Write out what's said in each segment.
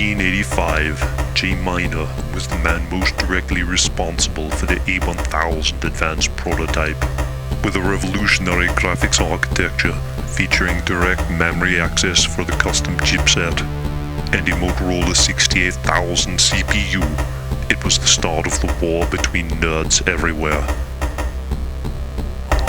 1985, J. Miner was the man most directly responsible for the A1000 advanced prototype. With a revolutionary graphics architecture featuring direct memory access for the custom chipset and a Motorola 68000 CPU, it was the start of the war between nerds everywhere.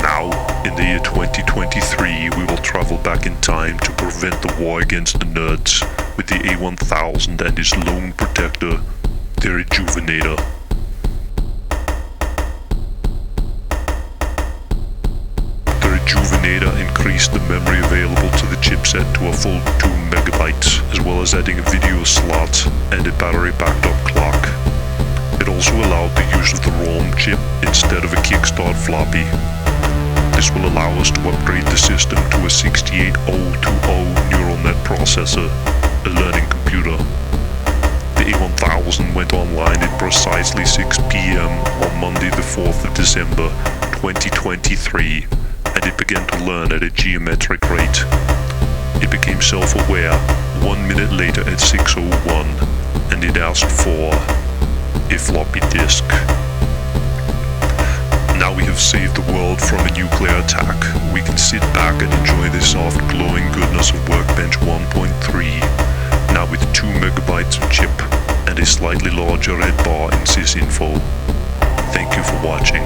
Now, in the year 2023, we will travel back in time to prevent the war against the nerds with the A1000 and his lone protector, the Rejuvinator. The Rejuvinator increased the memory available to the chipset to a full 2 megabytes, as well as adding a video slot and a battery backed up clock. It also allowed the use of the ROM chip instead of a kickstart floppy. This will allow us to upgrade the system to a 68020 neural net processor, a learning computer. The A1000 went online at precisely 6 p.m. on Monday the 4th of December 2023, and it began to learn at a geometric rate. It became self-aware 1 minute later at 6:01, and it asked for a floppy disk. Now we have saved the world from a nuclear attack. We can sit back and enjoy the soft glowing goodness of Workbench 1.3, now with 2 megabytes of chip and a slightly larger red bar in sysinfo. Thank you for watching.